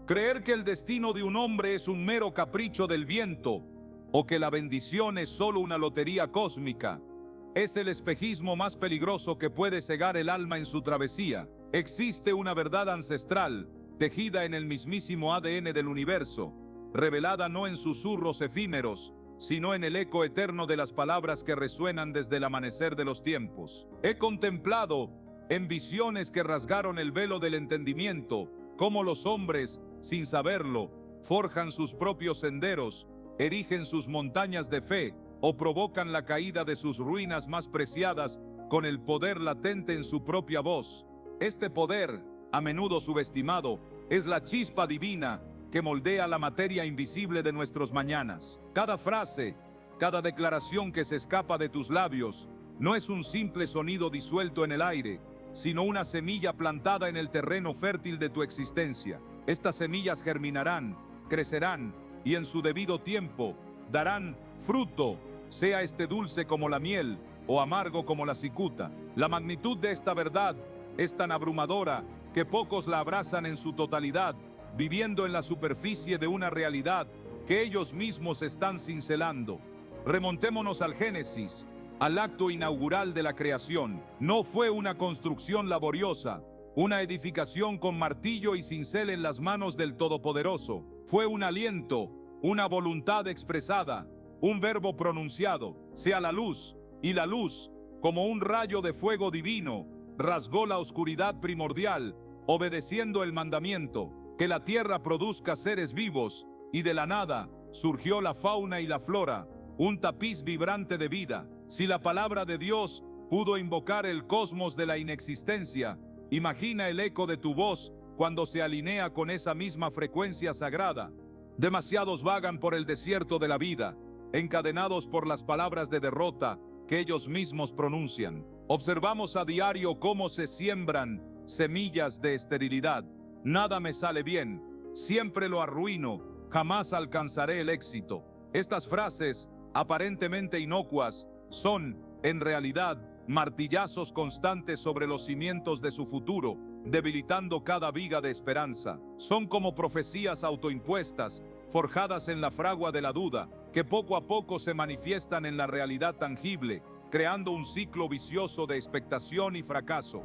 Creer que el destino de un hombre es un mero capricho del viento o que la bendición es solo una lotería cósmica es el espejismo más peligroso que puede cegar el alma en su travesía. Existe una verdad ancestral, tejida en el mismísimo ADN del universo, revelada no en susurros efímeros, sino en el eco eterno de las palabras que resuenan desde el amanecer de los tiempos. He contemplado, en visiones que rasgaron el velo del entendimiento, cómo los hombres, sin saberlo, forjan sus propios senderos, erigen sus montañas de fe o provocan la caída de sus ruinas más preciadas con el poder latente en su propia voz. Este poder, a menudo subestimado, es la chispa divina que moldea la materia invisible de nuestros mañanas. Cada frase, cada declaración que se escapa de tus labios, no es un simple sonido disuelto en el aire, sino una semilla plantada en el terreno fértil de tu existencia. Estas semillas germinarán, crecerán y en su debido tiempo darán fruto, sea este dulce como la miel o amargo como la cicuta. La magnitud de esta verdad es tan abrumadora que pocos la abrazan en su totalidad, viviendo en la superficie de una realidad que ellos mismos están cincelando. Remontémonos al Génesis, al acto inaugural de la creación. No fue una construcción laboriosa, una edificación con martillo y cincel en las manos del Todopoderoso. Fue un aliento, una voluntad expresada, un verbo pronunciado: sea la luz, y la luz, como un rayo de fuego divino, rasgó la oscuridad primordial, obedeciendo el mandamiento, que la tierra produzca seres vivos, y de la nada surgió la fauna y la flora, un tapiz vibrante de vida. Si la palabra de Dios pudo invocar el cosmos de la inexistencia, imagina el eco de tu voz cuando se alinea con esa misma frecuencia sagrada. Demasiados vagan por el desierto de la vida, encadenados por las palabras de derrota que ellos mismos pronuncian. Observamos a diario cómo se siembran semillas de esterilidad. Nada me sale bien, siempre lo arruino, jamás alcanzaré el éxito. Estas frases, aparentemente inocuas, son, en realidad, martillazos constantes sobre los cimientos de su futuro, debilitando cada viga de esperanza. Son como profecías autoimpuestas, forjadas en la fragua de la duda, que poco a poco se manifiestan en la realidad tangible, creando un ciclo vicioso de expectación y fracaso.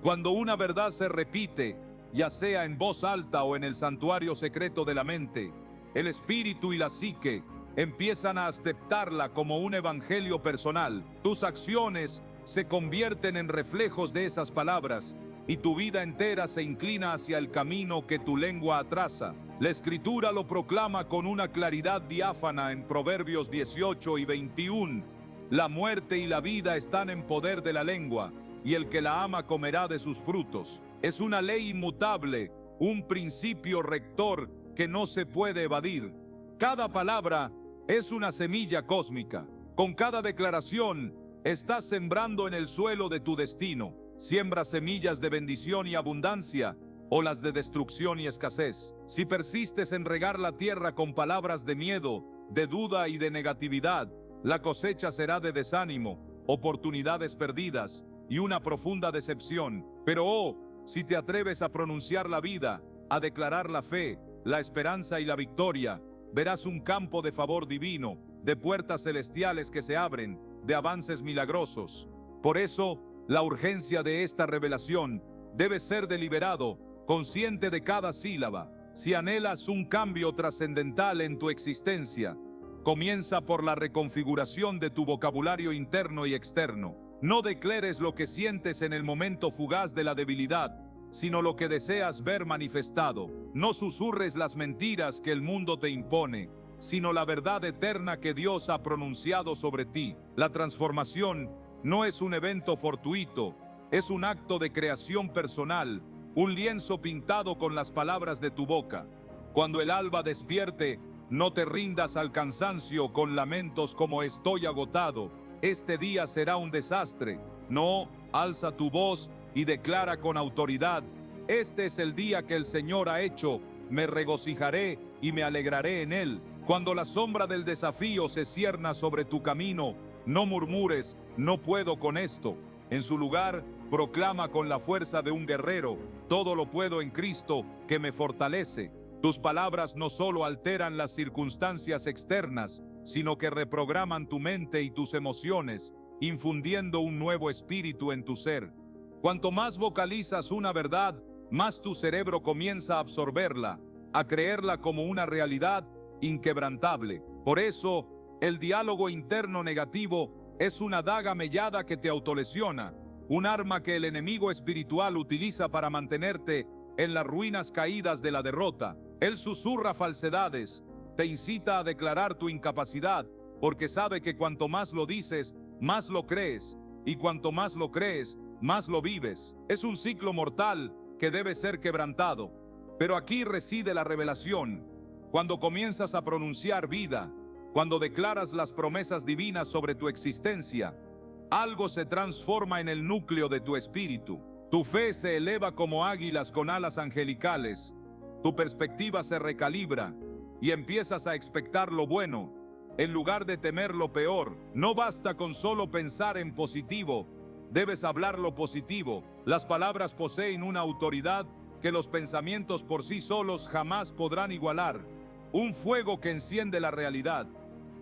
Cuando una verdad se repite, ya sea en voz alta o en el santuario secreto de la mente, el espíritu y la psique empiezan a aceptarla como un evangelio personal. Tus acciones se convierten en reflejos de esas palabras y tu vida entera se inclina hacia el camino que tu lengua atraza. La Escritura lo proclama con una claridad diáfana en Proverbios 18 y 21. La muerte y la vida están en poder de la lengua, y el que la ama comerá de sus frutos. Es una ley inmutable, un principio rector que no se puede evadir. Cada palabra es una semilla cósmica. Con cada declaración, estás sembrando en el suelo de tu destino. Siembras semillas de bendición y abundancia, o las de destrucción y escasez. Si persistes en regar la tierra con palabras de miedo, de duda y de negatividad, la cosecha será de desánimo, oportunidades perdidas y una profunda decepción. Pero si te atreves a pronunciar la vida, a declarar la fe, la esperanza y la victoria, verás un campo de favor divino, de puertas celestiales que se abren, de avances milagrosos. Por eso, la urgencia de esta revelación debe ser deliberado, consciente de cada sílaba. Si anhelas un cambio trascendental en tu existencia, comienza por la reconfiguración de tu vocabulario interno y externo. No declares lo que sientes en el momento fugaz de la debilidad, sino lo que deseas ver manifestado. No susurres las mentiras que el mundo te impone, sino la verdad eterna que Dios ha pronunciado sobre ti. La transformación no es un evento fortuito, es un acto de creación personal, un lienzo pintado con las palabras de tu boca. Cuando el alba despierte, no te rindas al cansancio con lamentos como estoy agotado. Este día será un desastre. No, alza tu voz y declara con autoridad: este es el día que el Señor ha hecho, me regocijaré y me alegraré en él. Cuando la sombra del desafío se cierna sobre tu camino, no murmures, no puedo con esto. En su lugar, proclama con la fuerza de un guerrero: todo lo puedo en Cristo que me fortalece. Tus palabras no solo alteran las circunstancias externas, sino que reprograman tu mente y tus emociones, infundiendo un nuevo espíritu en tu ser. Cuanto más vocalizas una verdad, más tu cerebro comienza a absorberla, a creerla como una realidad inquebrantable. Por eso, el diálogo interno negativo es una daga mellada que te autolesiona, un arma que el enemigo espiritual utiliza para mantenerte en las ruinas caídas de la derrota. Él susurra falsedades, te incita a declarar tu incapacidad, porque sabe que cuanto más lo dices, más lo crees, y cuanto más lo crees, más lo vives. Es un ciclo mortal que debe ser quebrantado. Pero aquí reside la revelación. Cuando comienzas a pronunciar vida, cuando declaras las promesas divinas sobre tu existencia, algo se transforma en el núcleo de tu espíritu. Tu fe se eleva como águilas con alas angelicales. Tu perspectiva se recalibra y empiezas a expectar lo bueno, en lugar de temer lo peor. No basta con solo pensar en positivo, debes hablar lo positivo. Las palabras poseen una autoridad que los pensamientos por sí solos jamás podrán igualar. Un fuego que enciende la realidad.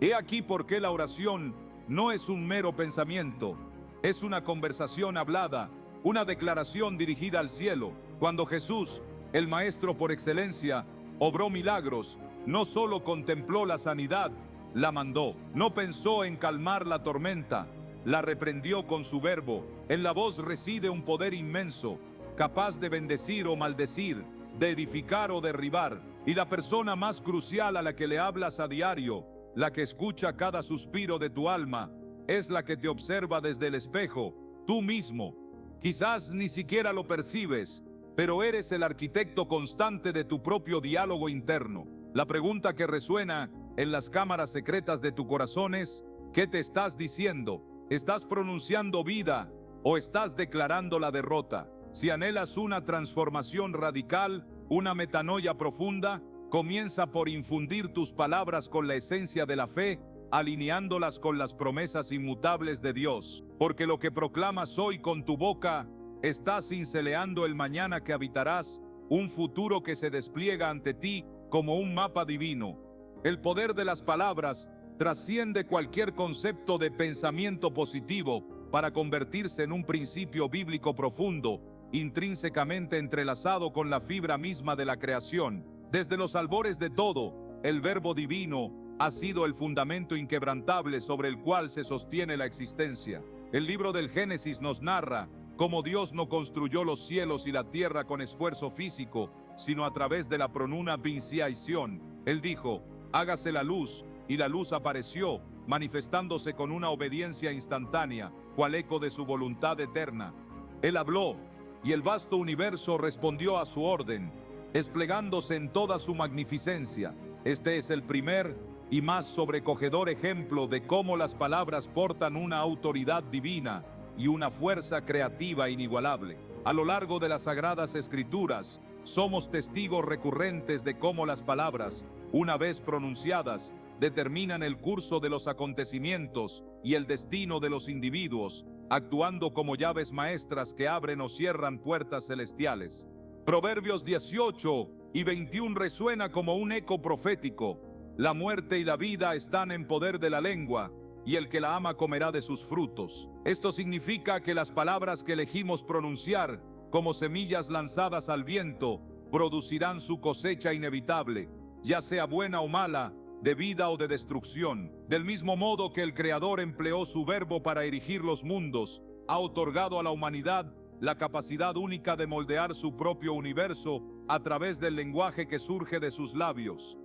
He aquí por qué la oración no es un mero pensamiento, es una conversación hablada, una declaración dirigida al cielo. Cuando Jesús, el Maestro por excelencia, obró milagros, no solo contempló la sanidad, la mandó. No pensó en calmar la tormenta, la reprendió con su verbo. En la voz reside un poder inmenso, capaz de bendecir o maldecir, de edificar o derribar. Y la persona más crucial a la que le hablas a diario, la que escucha cada suspiro de tu alma, es la que te observa desde el espejo, tú mismo. Quizás ni siquiera lo percibes, pero eres el arquitecto constante de tu propio diálogo interno. La pregunta que resuena en las cámaras secretas de tu corazón es: ¿qué te estás diciendo? ¿Estás pronunciando vida o estás declarando la derrota? Si anhelas una transformación radical, una metanoia profunda, comienza por infundir tus palabras con la esencia de la fe, alineándolas con las promesas inmutables de Dios. Porque lo que proclamas hoy con tu boca, estás cinceleando el mañana que habitarás, un futuro que se despliega ante ti como un mapa divino. El poder de las palabras trasciende cualquier concepto de pensamiento positivo para convertirse en un principio bíblico profundo, intrínsecamente entrelazado con la fibra misma de la creación. Desde los albores de todo, el Verbo divino ha sido el fundamento inquebrantable sobre el cual se sostiene la existencia. El libro del Génesis nos narra cómo Dios no construyó los cielos y la tierra con esfuerzo físico, sino a través de la pronunciación. Él dijo: hágase la luz, y la luz apareció, manifestándose con una obediencia instantánea, cual eco de su voluntad eterna. Él habló, y el vasto universo respondió a su orden, desplegándose en toda su magnificencia. Este es el primer y más sobrecogedor ejemplo de cómo las palabras portan una autoridad divina y una fuerza creativa inigualable. A lo largo de las Sagradas Escrituras, somos testigos recurrentes de cómo las palabras, una vez pronunciadas, determinan el curso de los acontecimientos y el destino de los individuos, actuando como llaves maestras que abren o cierran puertas celestiales. Proverbios 18 y 21 resuena como un eco profético. La muerte y la vida están en poder de la lengua, y el que la ama comerá de sus frutos. Esto significa que las palabras que elegimos pronunciar, como semillas lanzadas al viento, producirán su cosecha inevitable, ya sea buena o mala, de vida o de destrucción. Del mismo modo que el Creador empleó su verbo para erigir los mundos, ha otorgado a la humanidad la capacidad única de moldear su propio universo a través del lenguaje que surge de sus labios.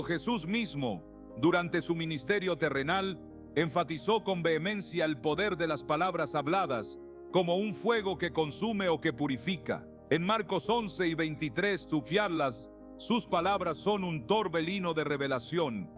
Jesús mismo, durante su ministerio terrenal, enfatizó con vehemencia el poder de las palabras habladas como un fuego que consume o que purifica. En Marcos 11 y 23, sufiarlas, sus palabras son un torbellino de revelación.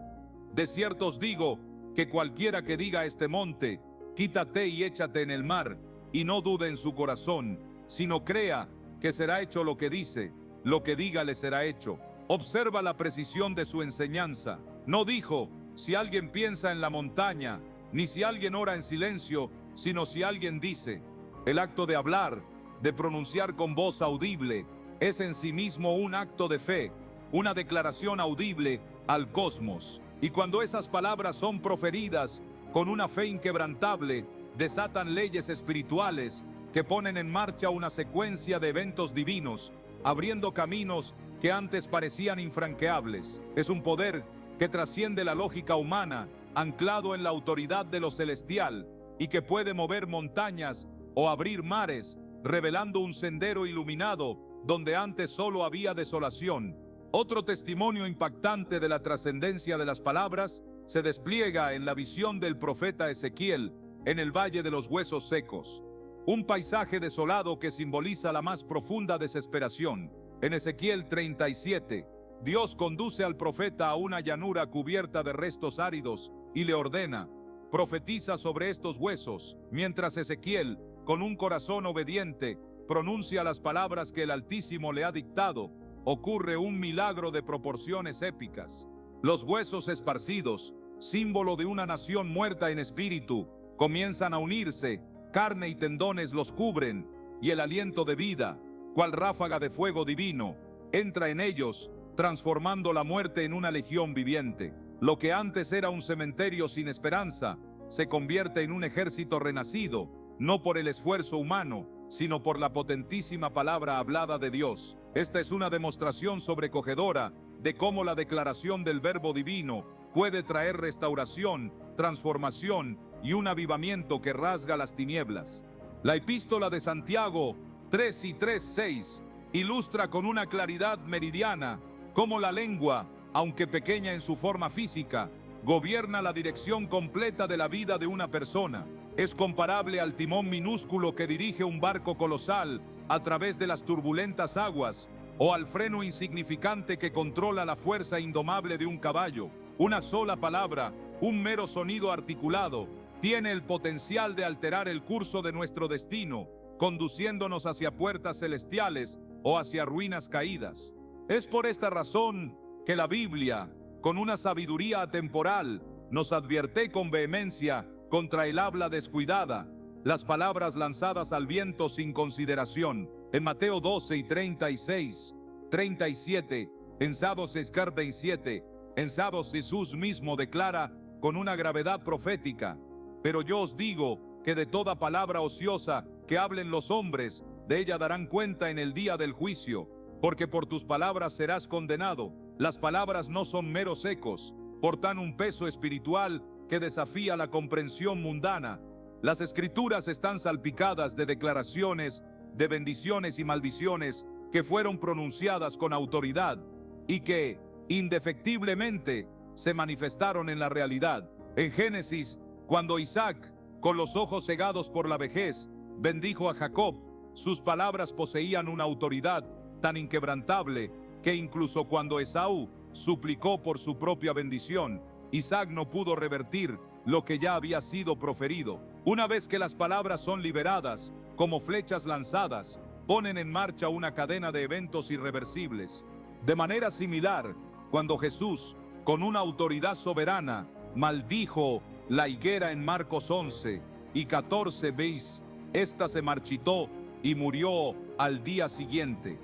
De cierto os digo que cualquiera que diga a este monte, quítate y échate en el mar, y no dude en su corazón, sino crea que será hecho lo que dice, lo que diga le será hecho. Observa la precisión de su enseñanza. No dijo: si alguien piensa en la montaña, ni si alguien ora en silencio, sino si alguien dice. El acto de hablar, de pronunciar con voz audible, es en sí mismo un acto de fe. una declaración audible al cosmos. Y cuando esas palabras son proferidas con una fe inquebrantable, desatan leyes espirituales que ponen en marcha una secuencia de eventos divinos, abriendo caminos que antes parecían infranqueables. Es un poder que trasciende la lógica humana, anclado en la autoridad de lo celestial, y que puede mover montañas o abrir mares, revelando un sendero iluminado donde antes solo había desolación. Otro testimonio impactante de la trascendencia de las palabras se despliega en la visión del profeta Ezequiel en el Valle de los Huesos Secos. Un paisaje desolado que simboliza la más profunda desesperación. En Ezequiel 37, Dios conduce al profeta a una llanura cubierta de restos áridos y le ordena: profetiza sobre estos huesos, mientras Ezequiel, con un corazón obediente, pronuncia las palabras que el Altísimo le ha dictado. Ocurre un milagro de proporciones épicas. Los huesos esparcidos, símbolo de una nación muerta en espíritu, comienzan a unirse, carne y tendones los cubren, y el aliento de vida, cual ráfaga de fuego divino, entra en ellos, transformando la muerte en una legión viviente. Lo que antes era un cementerio sin esperanza, se convierte en un ejército renacido, no por el esfuerzo humano, sino por la potentísima palabra hablada de Dios. Esta es una demostración sobrecogedora de cómo la declaración del Verbo Divino puede traer restauración, transformación y un avivamiento que rasga las tinieblas. La epístola de Santiago 3 y 3:6 ilustra con una claridad meridiana cómo la lengua, aunque pequeña en su forma física, gobierna la dirección completa de la vida de una persona. Es comparable al timón minúsculo que dirige un barco colosal a través de las turbulentas aguas, o al freno insignificante que controla la fuerza indomable de un caballo. Una sola palabra, un mero sonido articulado, tiene el potencial de alterar el curso de nuestro destino, conduciéndonos hacia puertas celestiales o hacia ruinas caídas. Es por esta razón que la Biblia, con una sabiduría atemporal, nos advierte con vehemencia contra el habla descuidada, las palabras lanzadas al viento sin consideración. En Mateo 12 y 36, 37, en Salmos 47, en Salmos Jesús mismo declara con una gravedad profética: pero yo os digo que de toda palabra ociosa que hablen los hombres, de ella darán cuenta en el día del juicio, porque por tus palabras serás condenado. Las palabras no son meros ecos, portan un peso espiritual que desafía la comprensión mundana. Las escrituras están salpicadas de declaraciones, de bendiciones y maldiciones que fueron pronunciadas con autoridad y que, indefectiblemente, se manifestaron en la realidad. En Génesis, cuando Isaac, con los ojos cegados por la vejez, bendijo a Jacob, sus palabras poseían una autoridad tan inquebrantable que incluso cuando Esaú suplicó por su propia bendición, Isaac no pudo revertir lo que ya había sido proferido. Una vez que las palabras son liberadas, como flechas lanzadas, ponen en marcha una cadena de eventos irreversibles. De manera similar, cuando Jesús, con una autoridad soberana, maldijo la higuera en Marcos 11 y 14, veis, esta se marchitó y murió al día siguiente,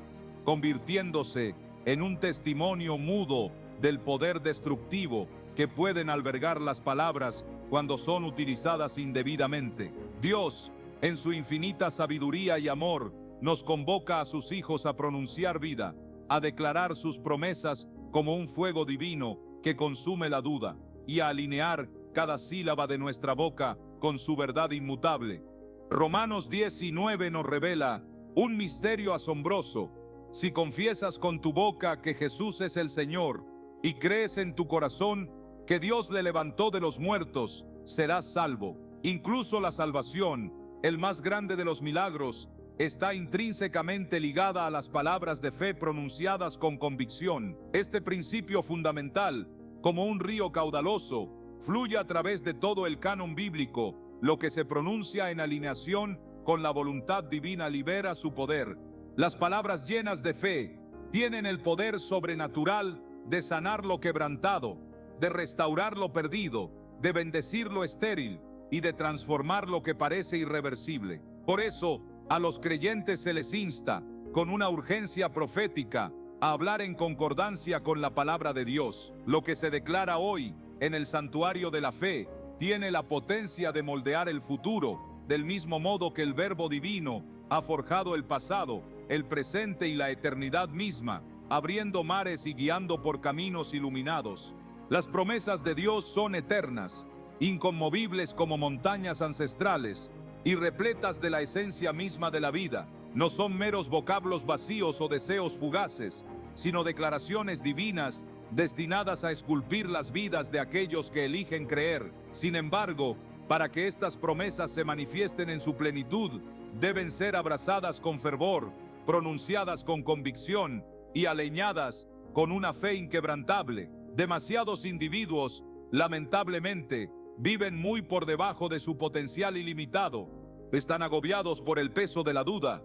convirtiéndose en un testimonio mudo del poder destructivo que pueden albergar las palabras cuando son utilizadas indebidamente. Dios, en su infinita sabiduría y amor, nos convoca a sus hijos a pronunciar vida, a declarar sus promesas como un fuego divino que consume la duda, y a alinear cada sílaba de nuestra boca con su verdad inmutable. Romanos 19 nos revela un misterio asombroso. Si confiesas con tu boca que Jesús es el Señor y crees en tu corazón que Dios le levantó de los muertos, serás salvo. Incluso la salvación, el más grande de los milagros, está intrínsecamente ligada a las palabras de fe pronunciadas con convicción. Este principio fundamental, como un río caudaloso, fluye a través de todo el canon bíblico. Lo que se pronuncia en alineación con la voluntad divina libera su poder. Las palabras llenas de fe tienen el poder sobrenatural de sanar lo quebrantado, de restaurar lo perdido, de bendecir lo estéril y de transformar lo que parece irreversible. Por eso, a los creyentes se les insta, con una urgencia profética, a hablar en concordancia con la palabra de Dios. Lo que se declara hoy en el santuario de la fe tiene la potencia de moldear el futuro, del mismo modo que el Verbo divino ha forjado el pasado, el presente y la eternidad misma, abriendo mares y guiando por caminos iluminados. Las promesas de Dios son eternas, inconmovibles como montañas ancestrales y repletas de la esencia misma de la vida. No son meros vocablos vacíos o deseos fugaces, sino declaraciones divinas destinadas a esculpir las vidas de aquellos que eligen creer. Sin embargo, para que estas promesas se manifiesten en su plenitud, deben ser abrazadas con fervor, pronunciadas con convicción y aleñadas con una fe inquebrantable. Demasiados individuos, lamentablemente, viven muy por debajo de su potencial ilimitado. Están agobiados por el peso de la duda,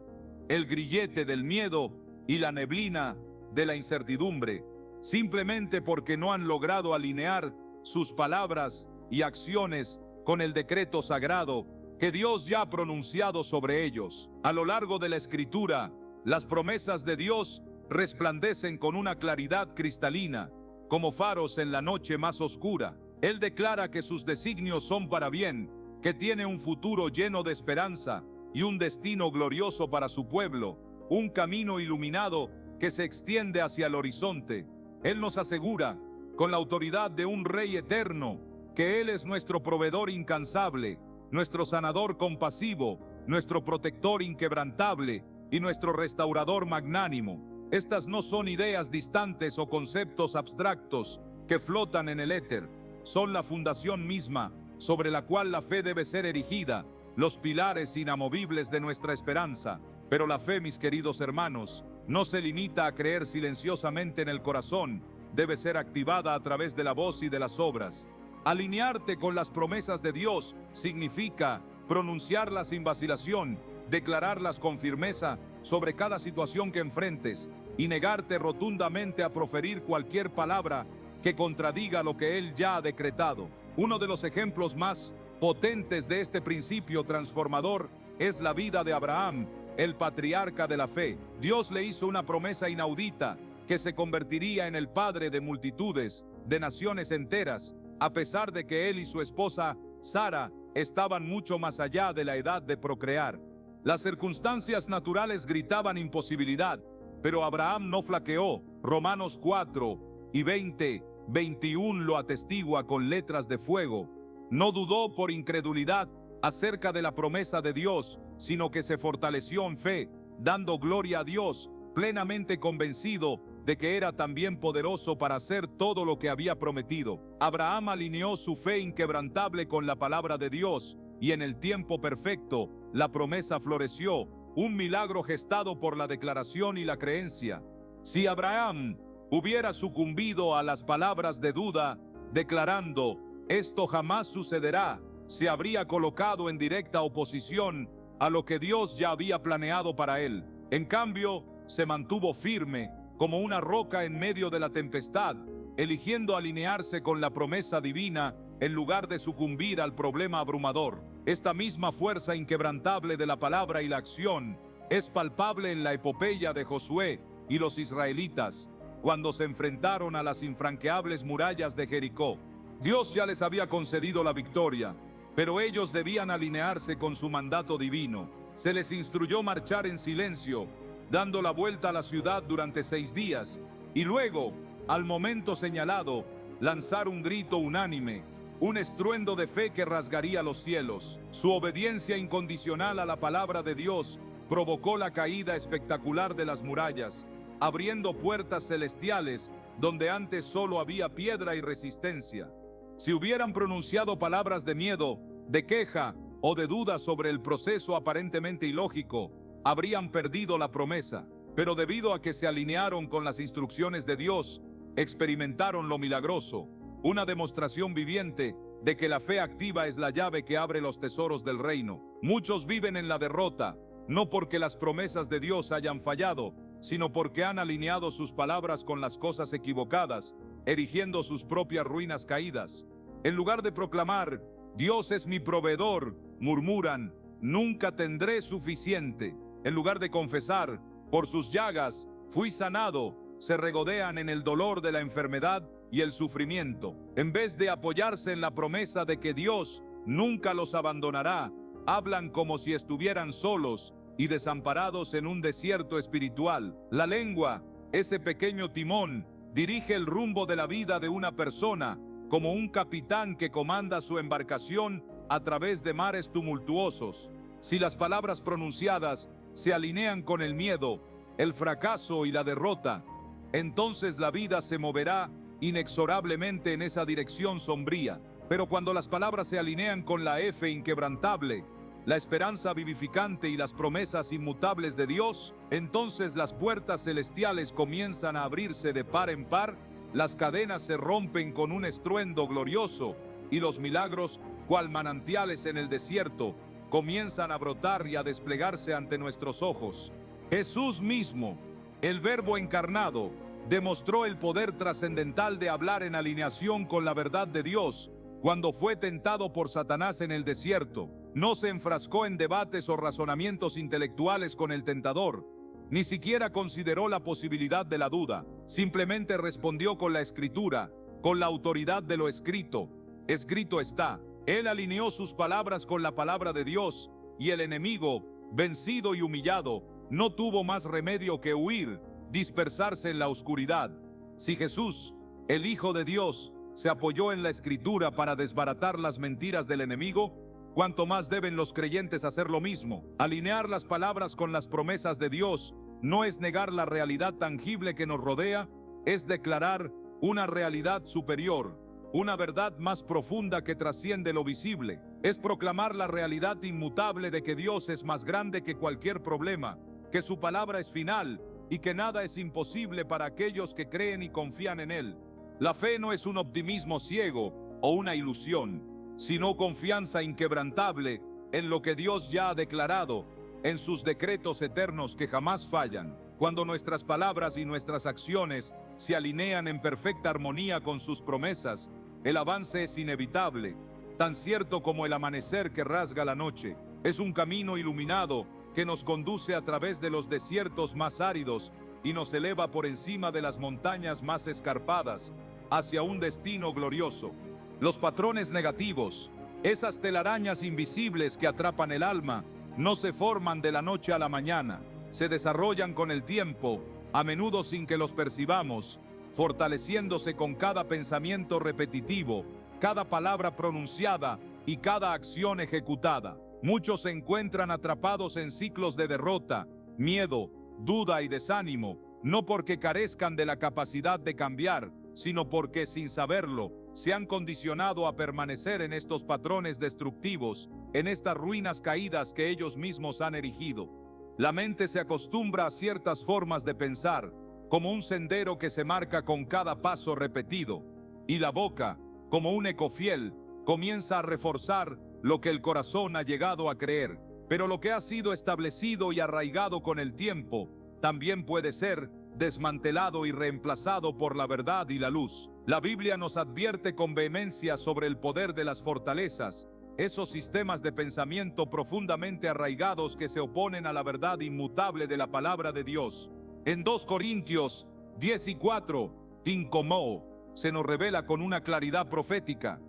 el grillete del miedo y la neblina de la incertidumbre, simplemente porque no han logrado alinear sus palabras y acciones con el decreto sagrado que Dios ya ha pronunciado sobre ellos. A lo largo de la Escritura, las promesas de Dios resplandecen con una claridad cristalina, como faros en la noche más oscura. Él declara que sus designios son para bien, que tiene un futuro lleno de esperanza y un destino glorioso para su pueblo, un camino iluminado que se extiende hacia el horizonte. Él nos asegura, con la autoridad de un Rey eterno, que Él es nuestro proveedor incansable, nuestro sanador compasivo, nuestro protector inquebrantable y nuestro restaurador magnánimo. Estas no son ideas distantes o conceptos abstractos que flotan en el éter. Son la fundación misma sobre la cual la fe debe ser erigida, los pilares inamovibles de nuestra esperanza. Pero la fe, mis queridos hermanos, no se limita a creer silenciosamente en el corazón, debe ser activada a través de la voz y de las obras. Alinearte con las promesas de Dios significa pronunciarlas sin vacilación, declararlas con firmeza sobre cada situación que enfrentes y negarte rotundamente a proferir cualquier palabra que contradiga lo que Él ya ha decretado. Uno de los ejemplos más potentes de este principio transformador es la vida de Abraham, el patriarca de la fe. Dios le hizo una promesa inaudita que se convertiría en el padre de multitudes, de naciones enteras, a pesar de que él y su esposa Sara estaban mucho más allá de la edad de procrear. Las circunstancias naturales gritaban imposibilidad, pero Abraham no flaqueó. Romanos 4 y 21 lo atestigua con letras de fuego. No dudó por incredulidad acerca de la promesa de Dios, sino que se fortaleció en fe, dando gloria a Dios, plenamente convencido de que era también poderoso para hacer todo lo que había prometido. Abraham alineó su fe inquebrantable con la palabra de Dios, y en el tiempo perfecto, la promesa floreció, un milagro gestado por la declaración y la creencia. Si Abraham hubiera sucumbido a las palabras de duda, declarando, esto jamás sucederá, se habría colocado en directa oposición a lo que Dios ya había planeado para él. En cambio, se mantuvo firme como una roca en medio de la tempestad, eligiendo alinearse con la promesa divina en lugar de sucumbir al problema abrumador. Esta misma fuerza inquebrantable de la palabra y la acción es palpable en la epopeya de Josué y los israelitas, cuando se enfrentaron a las infranqueables murallas de Jericó. Dios ya les había concedido la victoria, pero ellos debían alinearse con su mandato divino. Se les instruyó marchar en silencio, dando la vuelta a la ciudad durante 6 días, y luego, al momento señalado, lanzar un grito unánime, un estruendo de fe que rasgaría los cielos. Su obediencia incondicional a la palabra de Dios provocó la caída espectacular de las murallas, abriendo puertas celestiales donde antes solo había piedra y resistencia. Si hubieran pronunciado palabras de miedo, de queja o de duda sobre el proceso aparentemente ilógico, habrían perdido la promesa. Pero debido a que se alinearon con las instrucciones de Dios, experimentaron lo milagroso, una demostración viviente de que la fe activa es la llave que abre los tesoros del reino. Muchos viven en la derrota, no porque las promesas de Dios hayan fallado, sino porque han alineado sus palabras con las cosas equivocadas, erigiendo sus propias ruinas caídas. En lugar de proclamar, Dios es mi proveedor, murmuran, nunca tendré suficiente. En lugar de confesar, por sus llagas fui sanado, se regodean en el dolor de la enfermedad y el sufrimiento. En vez de apoyarse en la promesa de que Dios nunca los abandonará, hablan como si estuvieran solos y desamparados en un desierto espiritual. La lengua, ese pequeño timón, dirige el rumbo de la vida de una persona, como un capitán que comanda su embarcación a través de mares tumultuosos. Si las palabras pronunciadas se alinean con el miedo, el fracaso y la derrota, entonces la vida se moverá inexorablemente en esa dirección sombría. Pero cuando las palabras se alinean con la fe inquebrantable, la esperanza vivificante y las promesas inmutables de Dios, entonces las puertas celestiales comienzan a abrirse de par en par, las cadenas se rompen con un estruendo glorioso y los milagros, cual manantiales en el desierto, comienzan a brotar y a desplegarse ante nuestros ojos. Jesús mismo, el Verbo encarnado, demostró el poder trascendental de hablar en alineación con la verdad de Dios cuando fue tentado por Satanás en el desierto. No se enfrascó en debates o razonamientos intelectuales con el tentador, ni siquiera consideró la posibilidad de la duda. Simplemente respondió con la Escritura, con la autoridad de lo escrito. Escrito está. Él alineó sus palabras con la palabra de Dios, y el enemigo, vencido y humillado, no tuvo más remedio que huir, dispersarse en la oscuridad. Si Jesús, el Hijo de Dios, se apoyó en la Escritura para desbaratar las mentiras del enemigo, cuánto más deben los creyentes hacer lo mismo. Alinear las palabras con las promesas de Dios no es negar la realidad tangible que nos rodea, es declarar una realidad superior, una verdad más profunda que trasciende lo visible. Es proclamar la realidad inmutable de que Dios es más grande que cualquier problema, que su palabra es final y que nada es imposible para aquellos que creen y confían en Él. La fe no es un optimismo ciego o una ilusión, sino confianza inquebrantable en lo que Dios ya ha declarado, en sus decretos eternos que jamás fallan. Cuando nuestras palabras y nuestras acciones se alinean en perfecta armonía con sus promesas, el avance es inevitable, tan cierto como el amanecer que rasga la noche. Es un camino iluminado que nos conduce a través de los desiertos más áridos y nos eleva por encima de las montañas más escarpadas, hacia un destino glorioso. Los patrones negativos, esas telarañas invisibles que atrapan el alma, no se forman de la noche a la mañana. Se desarrollan con el tiempo, a menudo sin que los percibamos, fortaleciéndose con cada pensamiento repetitivo, cada palabra pronunciada y cada acción ejecutada. Muchos se encuentran atrapados en ciclos de derrota, miedo, duda y desánimo, no porque carezcan de la capacidad de cambiar, sino porque, sin saberlo, se han condicionado a permanecer en estos patrones destructivos, en estas ruinas caídas que ellos mismos han erigido. La mente se acostumbra a ciertas formas de pensar, como un sendero que se marca con cada paso repetido, y la boca, como un eco fiel, comienza a reforzar lo que el corazón ha llegado a creer. Pero lo que ha sido establecido y arraigado con el tiempo, también puede ser desmantelado y reemplazado por la verdad y la luz. La Biblia nos advierte con vehemencia sobre el poder de las fortalezas, esos sistemas de pensamiento profundamente arraigados que se oponen a la verdad inmutable de la palabra de Dios. En 2 Corintios 10:4, Tincomo, se nos revela con una claridad profética: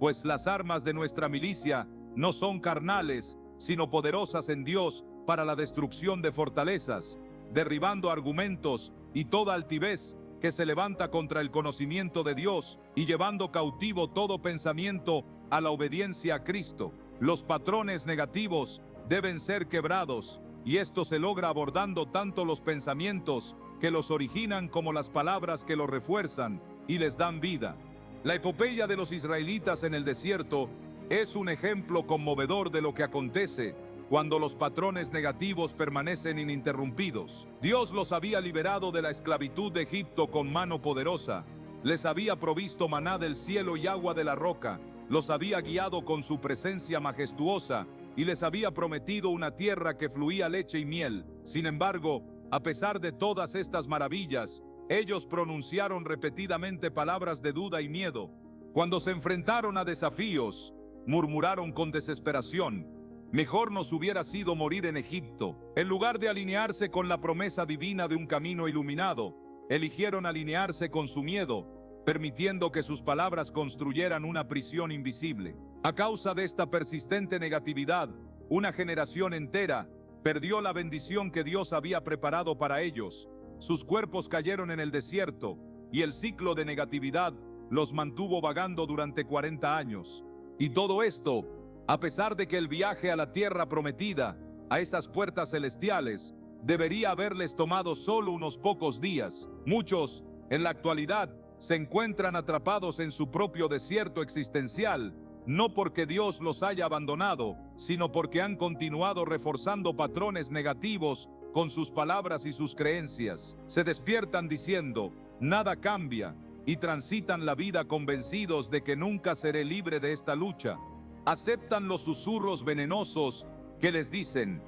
pues las armas de nuestra milicia no son carnales, sino poderosas en Dios para la destrucción de fortalezas, derribando argumentos y toda altivez que se levanta contra el conocimiento de Dios y llevando cautivo todo pensamiento a la obediencia a Cristo. Los patrones negativos deben ser quebrados, y esto se logra abordando tanto los pensamientos que los originan como las palabras que los refuerzan y les dan vida. La epopeya de los israelitas en el desierto es un ejemplo conmovedor de lo que acontece cuando los patrones negativos permanecen ininterrumpidos. Dios los había liberado de la esclavitud de Egipto con mano poderosa, les había provisto maná del cielo y agua de la roca, los había guiado con su presencia majestuosa y les había prometido una tierra que fluía leche y miel. Sin embargo, a pesar de todas estas maravillas, ellos pronunciaron repetidamente palabras de duda y miedo. Cuando se enfrentaron a desafíos, murmuraron con desesperación: mejor nos hubiera sido morir en Egipto. En lugar de alinearse con la promesa divina de un camino iluminado, eligieron alinearse con su miedo, permitiendo que sus palabras construyeran una prisión invisible. A causa de esta persistente negatividad, una generación entera perdió la bendición que Dios había preparado para ellos. Sus cuerpos cayeron en el desierto, y el ciclo de negatividad los mantuvo vagando durante 40 años. Y todo esto, a pesar de que el viaje a la tierra prometida, a esas puertas celestiales, debería haberles tomado solo unos pocos días. Muchos, en la actualidad, se encuentran atrapados en su propio desierto existencial, no porque Dios los haya abandonado, sino porque han continuado reforzando patrones negativos con sus palabras y sus creencias. Se despiertan diciendo, nada cambia, y transitan la vida convencidos de que nunca seré libre de esta lucha. Aceptan los susurros venenosos que les dicen,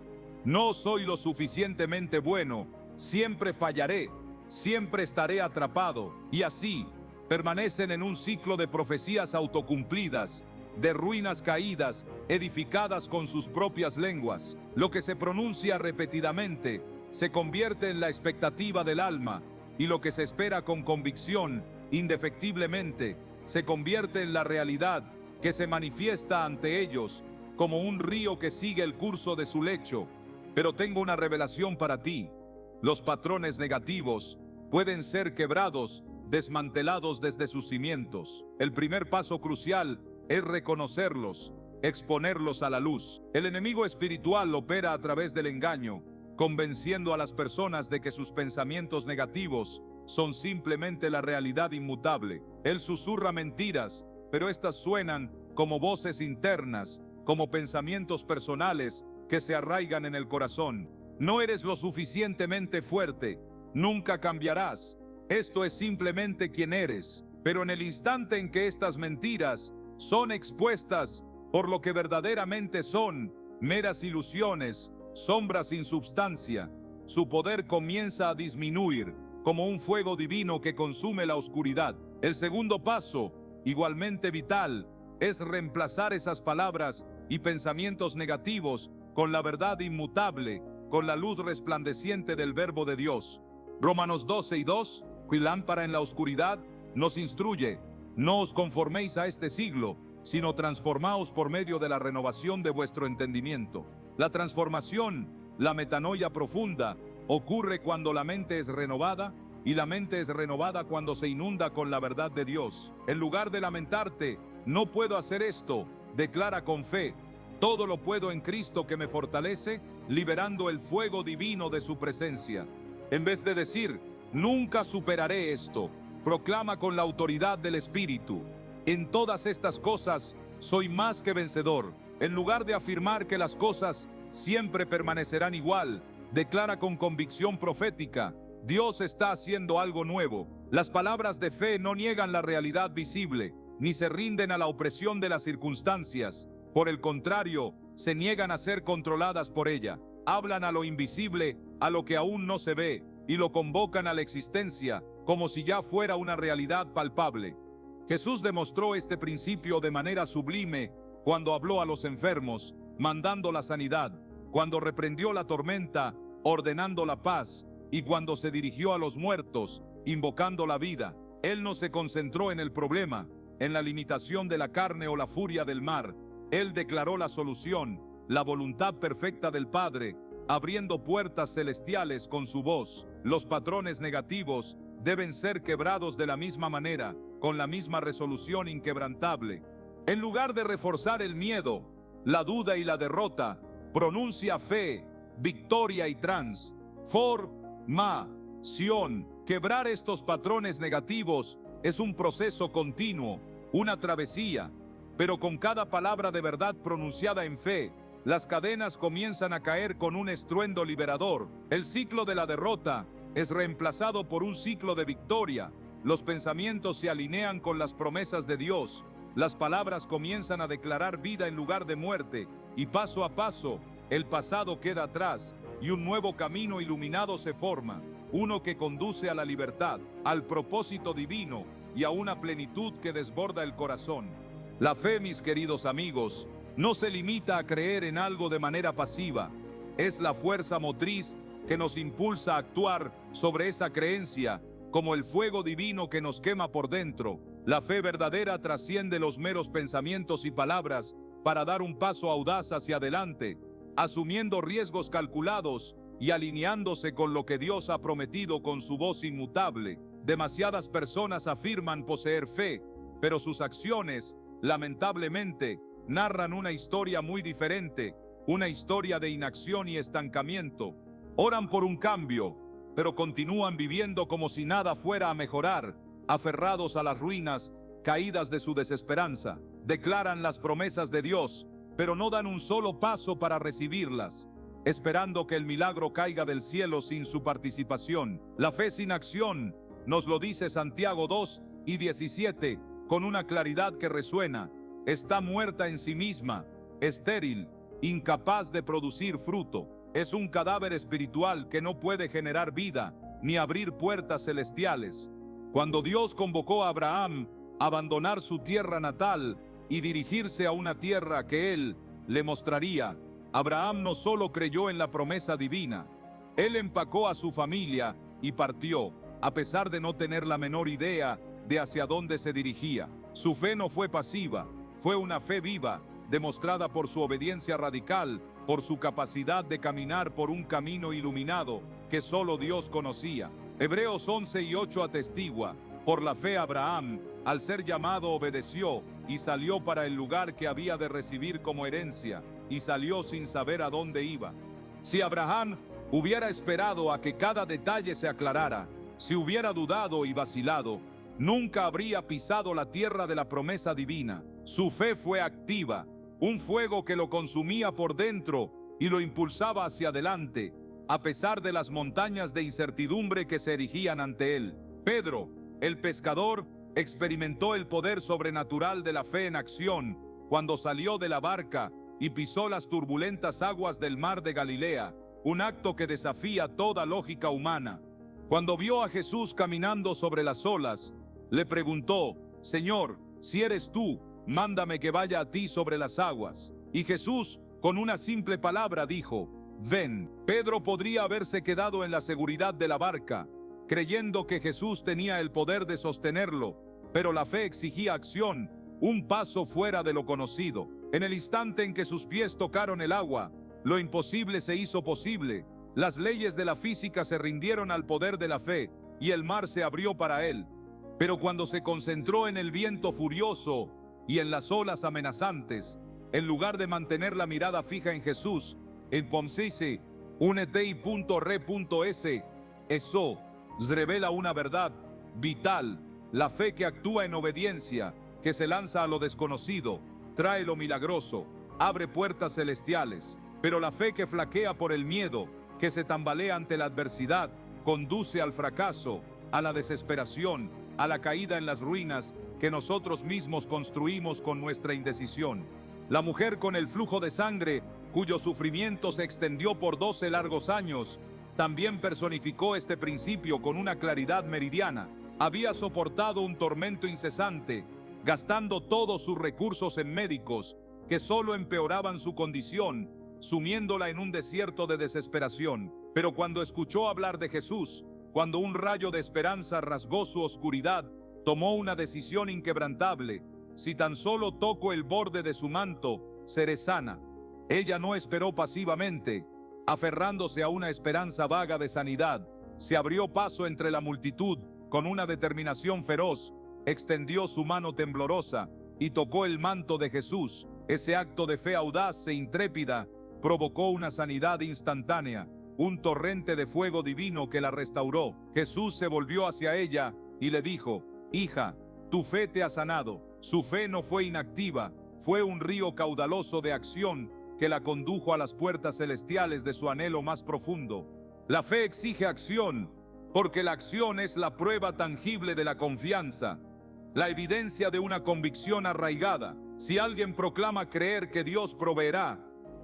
no soy lo suficientemente bueno, siempre fallaré, siempre estaré atrapado, y así permanecen en un ciclo de profecías autocumplidas, de ruinas caídas, edificadas con sus propias lenguas. Lo que se pronuncia repetidamente se convierte en la expectativa del alma, y lo que se espera con convicción, indefectiblemente, se convierte en la realidad que se manifiesta ante ellos como un río que sigue el curso de su lecho. Pero tengo una revelación para ti. Los patrones negativos pueden ser quebrados, desmantelados desde sus cimientos. El primer paso crucial es reconocerlos, exponerlos a la luz. El enemigo espiritual opera a través del engaño, convenciendo a las personas de que sus pensamientos negativos son simplemente la realidad inmutable. Él susurra mentiras, pero estas suenan como voces internas, como pensamientos personales que se arraigan en el corazón. No eres lo suficientemente fuerte, nunca cambiarás. Esto es simplemente quien eres. Pero en el instante en que estas mentiras son expuestas por lo que verdaderamente son, meras ilusiones, sombras sin substancia, su poder comienza a disminuir como un fuego divino que consume la oscuridad. El segundo paso, igualmente vital, es reemplazar esas palabras y pensamientos negativos con la verdad inmutable, con la luz resplandeciente del verbo de Dios. Romanos 12:2, cuya lámpara en la oscuridad, nos instruye, no os conforméis a este siglo, sino transformaos por medio de la renovación de vuestro entendimiento. La transformación, la metanoia profunda, ocurre cuando la mente es renovada, y la mente es renovada cuando se inunda con la verdad de Dios. En lugar de lamentarte, no puedo hacer esto, declara con fe, todo lo puedo en Cristo que me fortalece, liberando el fuego divino de su presencia. En vez de decir, nunca superaré esto, proclama con la autoridad del Espíritu, en todas estas cosas soy más que vencedor. En lugar de afirmar que las cosas siempre permanecerán igual, declara con convicción profética, Dios está haciendo algo nuevo. Las palabras de fe no niegan la realidad visible, ni se rinden a la opresión de las circunstancias. Por el contrario, se niegan a ser controladas por ella. Hablan a lo invisible, a lo que aún no se ve, y lo convocan a la existencia, como si ya fuera una realidad palpable. Jesús demostró este principio de manera sublime cuando habló a los enfermos, mandando la sanidad, cuando reprendió la tormenta, ordenando la paz, y cuando se dirigió a los muertos, invocando la vida. Él no se concentró en el problema, en la limitación de la carne o la furia del mar. Él declaró la solución, la voluntad perfecta del Padre, abriendo puertas celestiales con su voz. Los patrones negativos deben ser quebrados de la misma manera, con la misma resolución inquebrantable. En lugar de reforzar el miedo, la duda y la derrota, pronuncia fe, victoria y transformación. Quebrar estos patrones negativos es un proceso continuo, una travesía, pero con cada palabra de verdad pronunciada en fe, las cadenas comienzan a caer con un estruendo liberador. El ciclo de la derrota es reemplazado por un ciclo de victoria. Los pensamientos se alinean con las promesas de Dios. Las palabras comienzan a declarar vida en lugar de muerte, y paso a paso, el pasado queda atrás, y un nuevo camino iluminado se forma, uno que conduce a la libertad, al propósito divino y a una plenitud que desborda el corazón. La fe, mis queridos amigos, no se limita a creer en algo de manera pasiva. Es la fuerza motriz que nos impulsa a actuar sobre esa creencia como el fuego divino que nos quema por dentro. La fe verdadera trasciende los meros pensamientos y palabras para dar un paso audaz hacia adelante, asumiendo riesgos calculados y alineándose con lo que Dios ha prometido con su voz inmutable. Demasiadas personas afirman poseer fe, pero sus acciones, lamentablemente, narran una historia muy diferente, una historia de inacción y estancamiento. Oran por un cambio, pero continúan viviendo como si nada fuera a mejorar, aferrados a las ruinas caídas de su desesperanza. Declaran las promesas de Dios, pero no dan un solo paso para recibirlas, esperando que el milagro caiga del cielo sin su participación. La fe sin acción, nos lo dice Santiago 2:17, con una claridad que resuena, está muerta en sí misma, estéril, incapaz de producir fruto. Es un cadáver espiritual que no puede generar vida ni abrir puertas celestiales. Cuando Dios convocó a Abraham a abandonar su tierra natal y dirigirse a una tierra que él le mostraría, Abraham no solo creyó en la promesa divina, él empacó a su familia y partió, a pesar de no tener la menor idea de hacia dónde se dirigía. Su fe no fue pasiva, fue una fe viva, demostrada por su obediencia radical, por su capacidad de caminar por un camino iluminado que solo Dios conocía. Hebreos 11:8 atestigua, por la fe Abraham, al ser llamado, obedeció y salió para el lugar que había de recibir como herencia, y salió sin saber a dónde iba. Si Abraham hubiera esperado a que cada detalle se aclarara, si hubiera dudado y vacilado, nunca habría pisado la tierra de la promesa divina. Su fe fue activa, un fuego que lo consumía por dentro y lo impulsaba hacia adelante, a pesar de las montañas de incertidumbre que se erigían ante él. Pedro, el pescador, experimentó el poder sobrenatural de la fe en acción cuando salió de la barca y pisó las turbulentas aguas del mar de Galilea, un acto que desafía toda lógica humana. Cuando vio a Jesús caminando sobre las olas, le preguntó, Señor, si eres tú, mándame que vaya a ti sobre las aguas. Y Jesús, con una simple palabra, dijo, ven. Pedro podría haberse quedado en la seguridad de la barca, creyendo que Jesús tenía el poder de sostenerlo, pero la fe exigía acción, un paso fuera de lo conocido. En el instante en que sus pies tocaron el agua, lo imposible se hizo posible. Las leyes de la física se rindieron al poder de la fe, y el mar se abrió para él. Pero cuando se concentró en el viento furioso y en las olas amenazantes, en lugar de mantener la mirada fija en Jesús, en Pomsese, unetei.re.es, eso revela una verdad vital. La fe que actúa en obediencia, que se lanza a lo desconocido, trae lo milagroso, abre puertas celestiales. Pero la fe que flaquea por el miedo, que se tambalea ante la adversidad, conduce al fracaso, a la desesperación, a la caída en las ruinas que nosotros mismos construimos con nuestra indecisión. La mujer con el flujo de sangre, cuyo sufrimiento se extendió por 12 largos años, también personificó este principio con una claridad meridiana. Había soportado un tormento incesante, gastando todos sus recursos en médicos que solo empeoraban su condición, sumiéndola en un desierto de desesperación. Pero cuando escuchó hablar de Jesús, cuando un rayo de esperanza rasgó su oscuridad, tomó una decisión inquebrantable. Si tan solo toco el borde de su manto, seré sana. Ella no esperó pasivamente, aferrándose a una esperanza vaga de sanidad. Se abrió paso entre la multitud con una determinación feroz, extendió su mano temblorosa y tocó el manto de Jesús. Ese acto de fe audaz e intrépida provocó una sanidad instantánea, un torrente de fuego divino que la restauró. Jesús se volvió hacia ella y le dijo, hija, tu fe te ha sanado. Su fe no fue inactiva, fue un río caudaloso de acción que la condujo a las puertas celestiales de su anhelo más profundo. La fe exige acción, porque la acción es la prueba tangible de la confianza, la evidencia de una convicción arraigada. Si alguien proclama creer que Dios proveerá,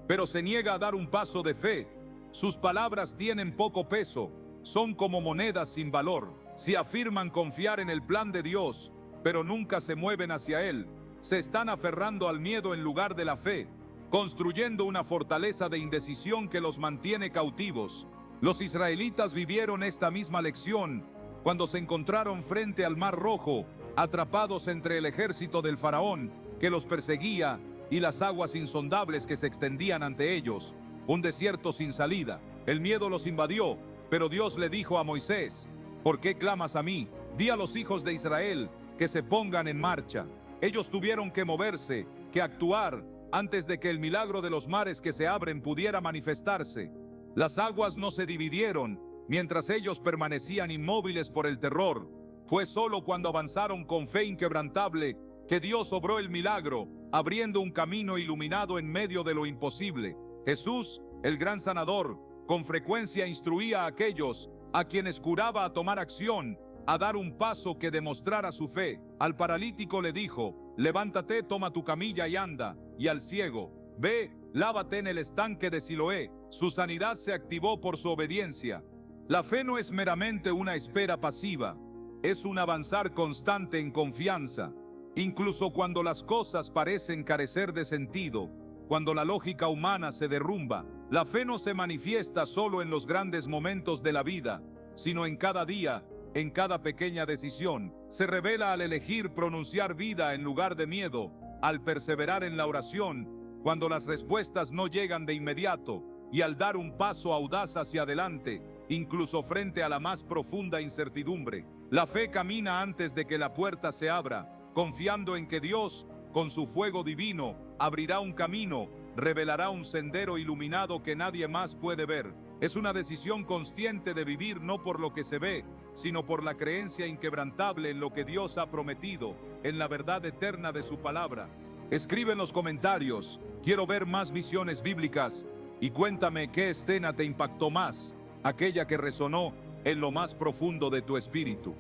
pero se niega a dar un paso de fe, sus palabras tienen poco peso, son como monedas sin valor. Si afirman confiar en el plan de Dios, pero nunca se mueven hacia él, se están aferrando al miedo en lugar de la fe, construyendo una fortaleza de indecisión que los mantiene cautivos. Los israelitas vivieron esta misma lección cuando se encontraron frente al Mar Rojo, atrapados entre el ejército del faraón que los perseguía y las aguas insondables que se extendían ante ellos, un desierto sin salida. El miedo los invadió, pero Dios le dijo a Moisés: ¿por qué clamas a mí? Di a los hijos de Israel que se pongan en marcha. Ellos tuvieron que moverse, que actuar, antes de que el milagro de los mares que se abren pudiera manifestarse. Las aguas no se dividieron, mientras ellos permanecían inmóviles por el terror. Fue solo cuando avanzaron con fe inquebrantable que Dios obró el milagro, abriendo un camino iluminado en medio de lo imposible. Jesús, el gran sanador, con frecuencia instruía a aquellos a quienes curaba a tomar acción, a dar un paso que demostrara su fe. Al paralítico le dijo: levántate, toma tu camilla y anda. Y al ciego: ve, lávate en el estanque de Siloé. Su sanidad se activó por su obediencia. La fe no es meramente una espera pasiva, es un avanzar constante en confianza. Incluso cuando las cosas parecen carecer de sentido, cuando la lógica humana se derrumba, la fe no se manifiesta solo en los grandes momentos de la vida, sino en cada día, en cada pequeña decisión. Se revela al elegir pronunciar vida en lugar de miedo, al perseverar en la oración cuando las respuestas no llegan de inmediato, y al dar un paso audaz hacia adelante, incluso frente a la más profunda incertidumbre. La fe camina antes de que la puerta se abra, confiando en que Dios, con su fuego divino, abrirá un camino, revelará un sendero iluminado que nadie más puede ver. Es una decisión consciente de vivir no por lo que se ve, sino por la creencia inquebrantable en lo que Dios ha prometido, en la verdad eterna de su palabra. Escribe en los comentarios: quiero ver más visiones bíblicas, y cuéntame qué escena te impactó más, aquella que resonó en lo más profundo de tu espíritu.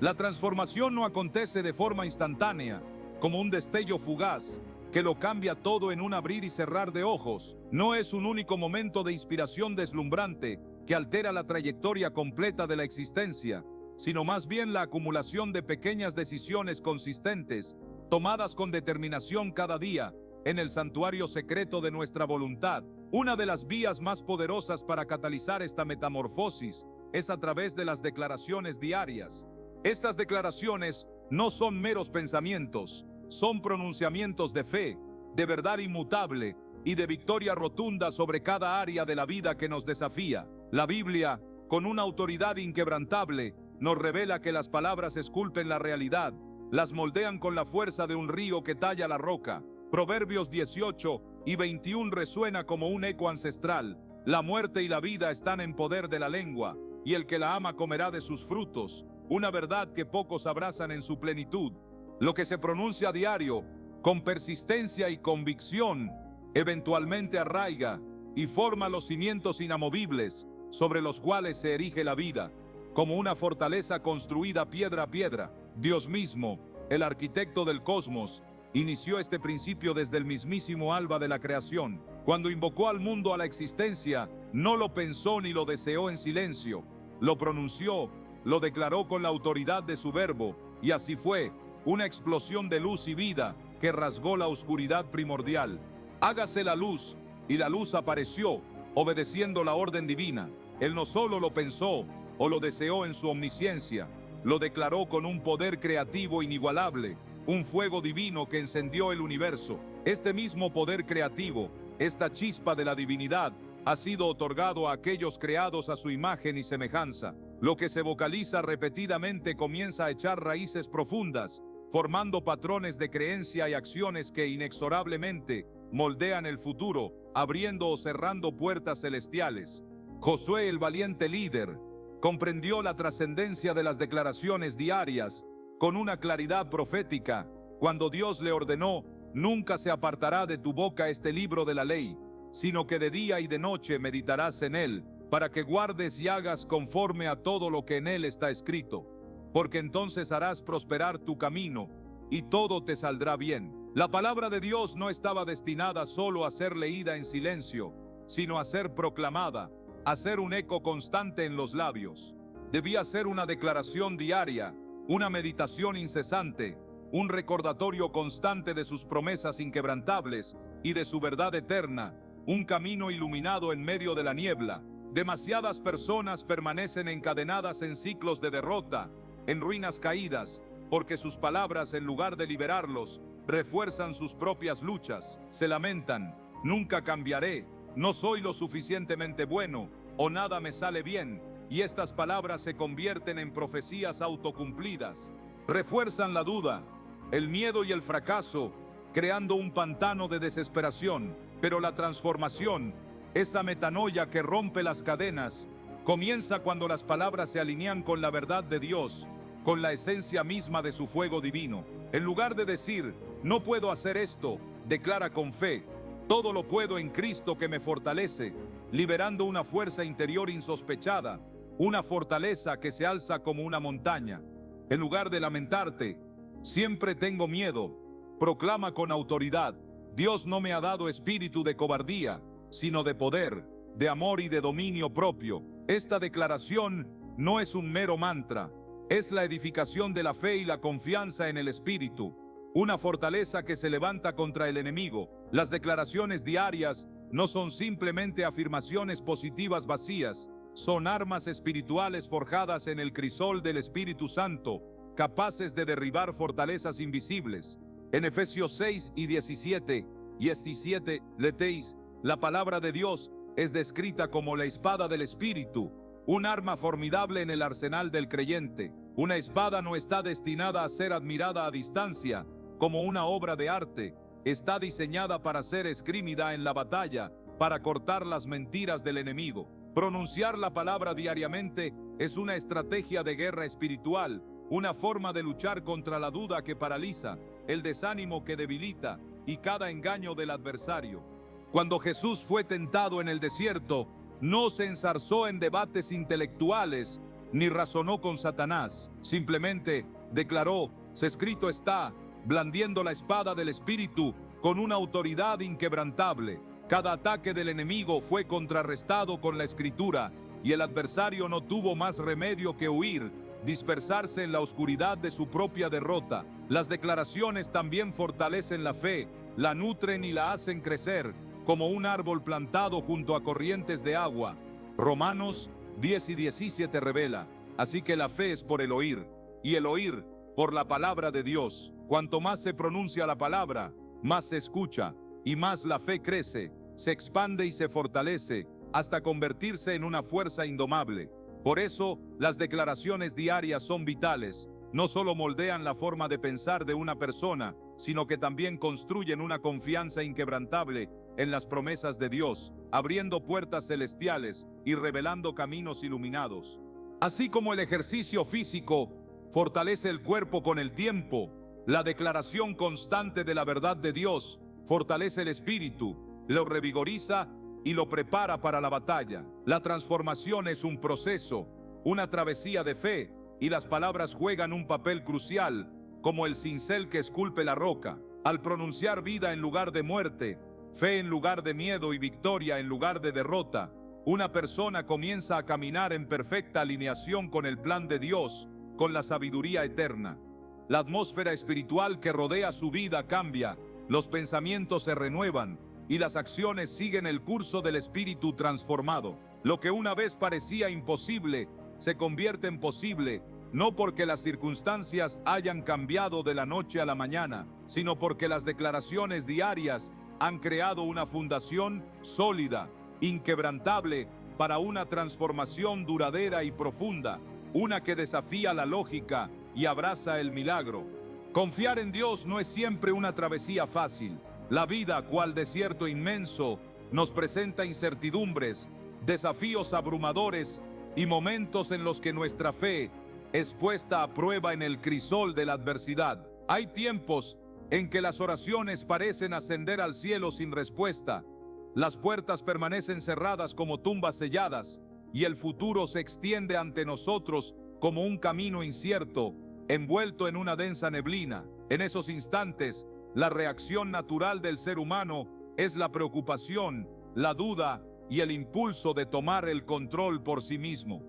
La transformación no acontece de forma instantánea, como un destello fugaz que lo cambia todo en un abrir y cerrar de ojos. No es un único momento de inspiración deslumbrante que altera la trayectoria completa de la existencia, sino más bien la acumulación de pequeñas decisiones consistentes, tomadas con determinación cada día, en el santuario secreto de nuestra voluntad. Una de las vías más poderosas para catalizar esta metamorfosis es a través de las declaraciones diarias. Estas declaraciones no son meros pensamientos, son pronunciamientos de fe, de verdad inmutable y de victoria rotunda sobre cada área de la vida que nos desafía. La Biblia, con una autoridad inquebrantable, nos revela que las palabras esculpen la realidad, las moldean con la fuerza de un río que talla la roca. Proverbios 18:21 resuena como un eco ancestral. La muerte y la vida están en poder de la lengua, y el que la ama comerá de sus frutos. Una verdad que pocos abrazan en su plenitud. Lo que se pronuncia a diario, con persistencia y convicción, eventualmente arraiga y forma los cimientos inamovibles sobre los cuales se erige la vida, como una fortaleza construida piedra a piedra. Dios mismo, el arquitecto del cosmos, inició este principio desde el mismísimo alba de la creación. Cuando invocó al mundo a la existencia, no lo pensó ni lo deseó en silencio, lo pronunció, lo declaró con la autoridad de su verbo, y así fue, una explosión de luz y vida que rasgó la oscuridad primordial. Hágase la luz, y la luz apareció, obedeciendo la orden divina. Él no solo lo pensó o lo deseó en su omnisciencia, lo declaró con un poder creativo inigualable, un fuego divino que encendió el universo. Este mismo poder creativo, esta chispa de la divinidad, ha sido otorgado a aquellos creados a su imagen y semejanza. Lo que se vocaliza repetidamente comienza a echar raíces profundas, formando patrones de creencia y acciones que inexorablemente moldean el futuro, abriendo o cerrando puertas celestiales. Josué, el valiente líder, comprendió la trascendencia de las declaraciones diarias con una claridad profética, cuando Dios le ordenó: nunca se apartará de tu boca este libro de la ley, sino que de día y de noche meditarás en él, para que guardes y hagas conforme a todo lo que en él está escrito, porque entonces harás prosperar tu camino, y todo te saldrá bien. La palabra de Dios no estaba destinada solo a ser leída en silencio, sino a ser proclamada, a ser un eco constante en los labios. Debía ser una declaración diaria, una meditación incesante, un recordatorio constante de sus promesas inquebrantables y de su verdad eterna, un camino iluminado en medio de la niebla, Demasiadas personas permanecen encadenadas en ciclos de derrota, en ruinas caídas, porque sus palabras, en lugar de liberarlos, refuerzan sus propias luchas. Se lamentan: nunca cambiaré, no soy lo suficientemente bueno, o nada me sale bien, y estas palabras se convierten en profecías autocumplidas. Refuerzan la duda, el miedo y el fracaso, creando un pantano de desesperación. Pero la transformación, esa metanoia que rompe las cadenas, comienza cuando las palabras se alinean con la verdad de Dios, con la esencia misma de su fuego divino. En lugar de decir, no puedo hacer esto, declara con fe, todo lo puedo en Cristo que me fortalece, liberando una fuerza interior insospechada, una fortaleza que se alza como una montaña. En lugar de lamentarte, siempre tengo miedo, proclama con autoridad, Dios no me ha dado espíritu de cobardía, sino de poder, de amor y de dominio propio. Esta declaración no es un mero mantra, es la edificación de la fe y la confianza en el Espíritu, una fortaleza que se levanta contra el enemigo. Las declaraciones diarias no son simplemente afirmaciones positivas vacías, son armas espirituales forjadas en el crisol del Espíritu Santo, capaces de derribar fortalezas invisibles. En Efesios 6 y 17, letéis, la palabra de Dios es descrita como la espada del Espíritu, un arma formidable en el arsenal del creyente. Una espada no está destinada a ser admirada a distancia, como una obra de arte. Está diseñada para ser esgrimida en la batalla, para cortar las mentiras del enemigo. Pronunciar la palabra diariamente es una estrategia de guerra espiritual, una forma de luchar contra la duda que paraliza, el desánimo que debilita y cada engaño del adversario. Cuando Jesús fue tentado en el desierto, no se enzarzó en debates intelectuales ni razonó con Satanás. Simplemente declaró: "Se escrito está", blandiendo la espada del Espíritu con una autoridad inquebrantable. Cada ataque del enemigo fue contrarrestado con la Escritura, y el adversario no tuvo más remedio que huir, dispersarse en la oscuridad de su propia derrota. Las declaraciones también fortalecen la fe, la nutren y la hacen crecer, como un árbol plantado junto a corrientes de agua. Romanos 10 y 17 revela: así que la fe es por el oír, y el oír por la palabra de Dios. Cuanto más se pronuncia la palabra, más se escucha, y más la fe crece, se expande y se fortalece, hasta convertirse en una fuerza indomable. Por eso, las declaraciones diarias son vitales. No solo moldean la forma de pensar de una persona, sino que también construyen una confianza inquebrantable en las promesas de Dios, abriendo puertas celestiales y revelando caminos iluminados. Así como el ejercicio físico fortalece el cuerpo con el tiempo, la declaración constante de la verdad de Dios fortalece el espíritu, lo revigoriza y lo prepara para la batalla. La transformación es un proceso, una travesía de fe, y las palabras juegan un papel crucial, como el cincel que esculpe la roca. Al pronunciar vida en lugar de muerte, fe en lugar de miedo y victoria en lugar de derrota, una persona comienza a caminar en perfecta alineación con el plan de Dios, con la sabiduría eterna. La atmósfera espiritual que rodea su vida cambia, los pensamientos se renuevan y las acciones siguen el curso del espíritu transformado. Lo que una vez parecía imposible se convierte en posible, no porque las circunstancias hayan cambiado de la noche a la mañana, sino porque las declaraciones diarias han creado una fundación sólida, inquebrantable, para una transformación duradera y profunda, una que desafía la lógica y abraza el milagro. Confiar en Dios no es siempre una travesía fácil. La vida, cual desierto inmenso, nos presenta incertidumbres, desafíos abrumadores y momentos en los que nuestra fe es puesta a prueba en el crisol de la adversidad. Hay tiempos en que las oraciones parecen ascender al cielo sin respuesta, las puertas permanecen cerradas como tumbas selladas, y el futuro se extiende ante nosotros como un camino incierto, envuelto en una densa neblina. En esos instantes, la reacción natural del ser humano es la preocupación, la duda y el impulso de tomar el control por sí mismo.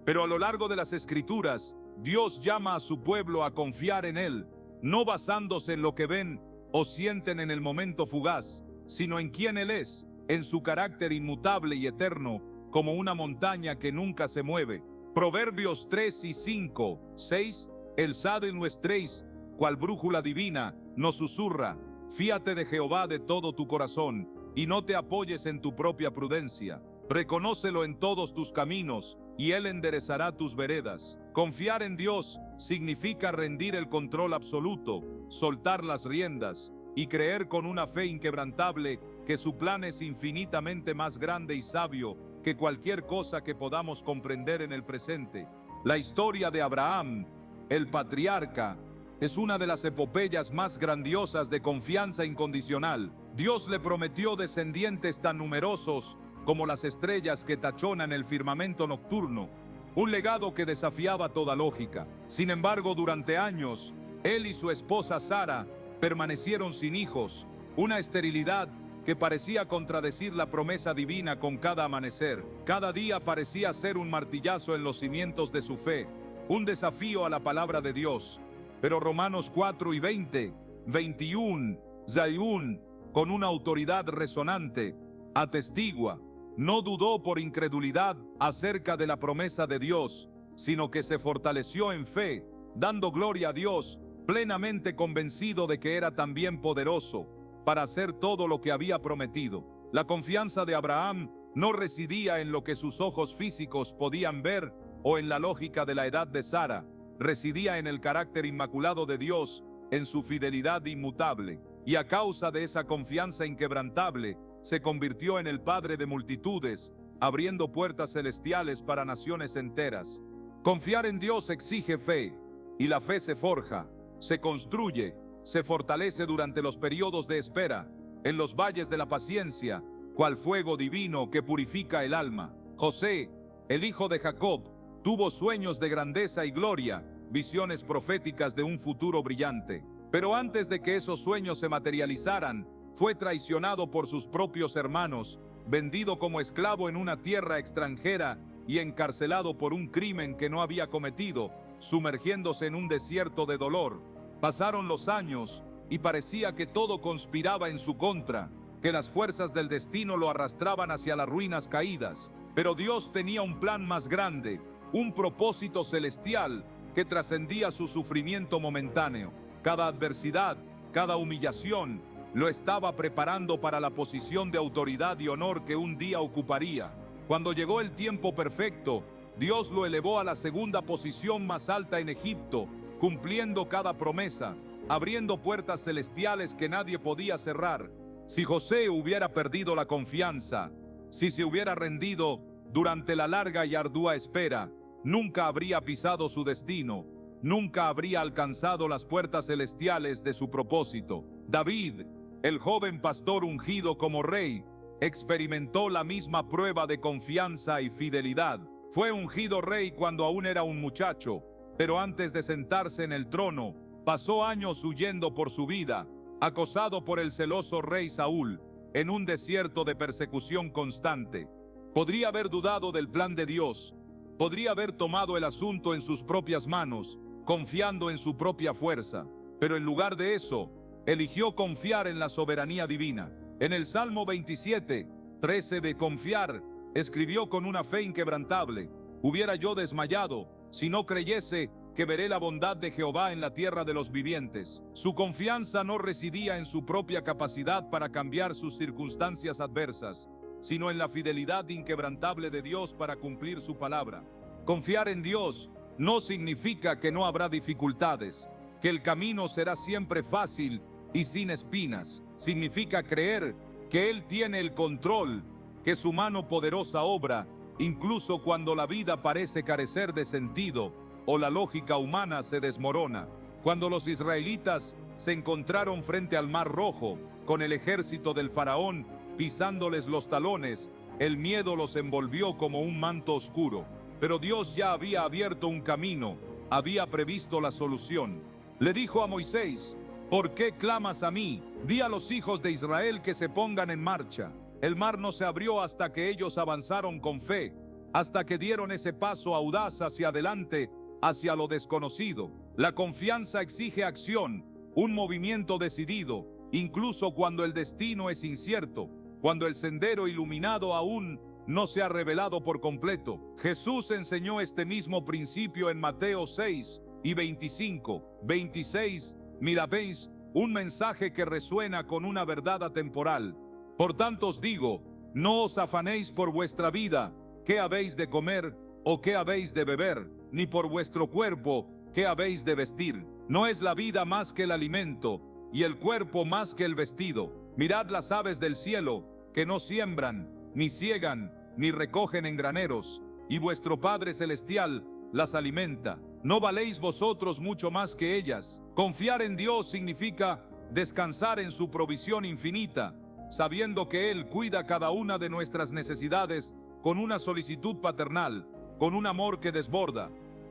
Pero a lo largo de las Escrituras, Dios llama a su pueblo a confiar en Él, no basándose en lo que ven o sienten en el momento fugaz, sino en quién Él es, en su carácter inmutable y eterno, como una montaña que nunca se mueve. Proverbios 3 y 5, 6. El sade nuestréis, cual brújula divina, nos susurra: fíate de Jehová de todo tu corazón, y no te apoyes en tu propia prudencia. Reconócelo en todos tus caminos, y Él enderezará tus veredas. Confiar en Dios significa rendir el control absoluto, soltar las riendas, y creer con una fe inquebrantable que su plan es infinitamente más grande y sabio que cualquier cosa que podamos comprender en el presente. La historia de Abraham, el patriarca, es una de las epopeyas más grandiosas de confianza incondicional. Dios le prometió descendientes tan numerosos como las estrellas que tachonan el firmamento nocturno, un legado que desafiaba toda lógica. Sin embargo, durante años, él y su esposa Sara permanecieron sin hijos, una esterilidad que parecía contradecir la promesa divina con cada amanecer. Cada día parecía ser un martillazo en los cimientos de su fe, un desafío a la palabra de Dios. Pero Romanos 4 y 20, 21, Zayún, con una autoridad resonante, atestigua: no dudó por incredulidad acerca de la promesa de Dios, sino que se fortaleció en fe, dando gloria a Dios, plenamente convencido de que era también poderoso para hacer todo lo que había prometido. La confianza de Abraham no residía en lo que sus ojos físicos podían ver o en la lógica de la edad de Sara. Residía en el carácter inmaculado de Dios, en su fidelidad inmutable. Y a causa de esa confianza inquebrantable, se convirtió en el padre de multitudes, abriendo puertas celestiales para naciones enteras. Confiar en Dios exige fe, y la fe se forja, se construye, se fortalece durante los periodos de espera, en los valles de la paciencia, cual fuego divino que purifica el alma. José, el hijo de Jacob, tuvo sueños de grandeza y gloria, visiones proféticas de un futuro brillante. Pero antes de que esos sueños se materializaran, fue traicionado por sus propios hermanos, vendido como esclavo en una tierra extranjera y encarcelado por un crimen que no había cometido, sumergiéndose en un desierto de dolor. Pasaron los años y parecía que todo conspiraba en su contra, que las fuerzas del destino lo arrastraban hacia las ruinas caídas. Pero Dios tenía un plan más grande, un propósito celestial que trascendía su sufrimiento momentáneo. Cada adversidad, cada humillación, lo estaba preparando para la posición de autoridad y honor que un día ocuparía. Cuando llegó el tiempo perfecto, Dios lo elevó a la segunda posición más alta en Egipto, cumpliendo cada promesa, abriendo puertas celestiales que nadie podía cerrar. Si José hubiera perdido la confianza, si se hubiera rendido durante la larga y ardua espera, nunca habría pisado su destino, nunca habría alcanzado las puertas celestiales de su propósito. David, el joven pastor ungido como rey, experimentó la misma prueba de confianza y fidelidad. Fue ungido rey cuando aún era un muchacho, pero antes de sentarse en el trono, pasó años huyendo por su vida, acosado por el celoso rey Saúl, en un desierto de persecución constante. Podría haber dudado del plan de Dios, podría haber tomado el asunto en sus propias manos, confiando en su propia fuerza, pero en lugar de eso, eligió confiar en la soberanía divina. En el Salmo 27, 13 de confiar, escribió con una fe inquebrantable: hubiera yo desmayado si no creyese que veré la bondad de Jehová en la tierra de los vivientes. Su confianza no residía en su propia capacidad para cambiar sus circunstancias adversas, sino en la fidelidad inquebrantable de Dios para cumplir su palabra. Confiar en Dios no significa que no habrá dificultades, que el camino será siempre fácil y sin espinas. Significa creer que Él tiene el control, que su mano poderosa obra, incluso cuando la vida parece carecer de sentido o la lógica humana se desmorona. Cuando los israelitas se encontraron frente al Mar Rojo, con el ejército del faraón pisándoles los talones, el miedo los envolvió como un manto oscuro. Pero Dios ya había abierto un camino, había previsto la solución. Le dijo a Moisés: ¿por qué clamas a mí? Di a los hijos de Israel que se pongan en marcha. El mar no se abrió hasta que ellos avanzaron con fe, hasta que dieron ese paso audaz hacia adelante, hacia lo desconocido. La confianza exige acción, un movimiento decidido, incluso cuando el destino es incierto, cuando el sendero iluminado aún no se ha revelado por completo. Jesús enseñó este mismo principio en Mateo 6 y 25, 26. Mira, veis, un mensaje que resuena con una verdad atemporal. Por tanto os digo, no os afanéis por vuestra vida, qué habéis de comer o qué habéis de beber, ni por vuestro cuerpo, qué habéis de vestir. No es la vida más que el alimento, y el cuerpo más que el vestido. Mirad las aves del cielo, que no siembran, ni siegan, ni recogen en graneros, y vuestro Padre Celestial las alimenta. ¿No valéis vosotros mucho más que ellas? Confiar en Dios significa descansar en su provisión infinita, sabiendo que Él cuida cada una de nuestras necesidades con una solicitud paternal, con un amor que desborda.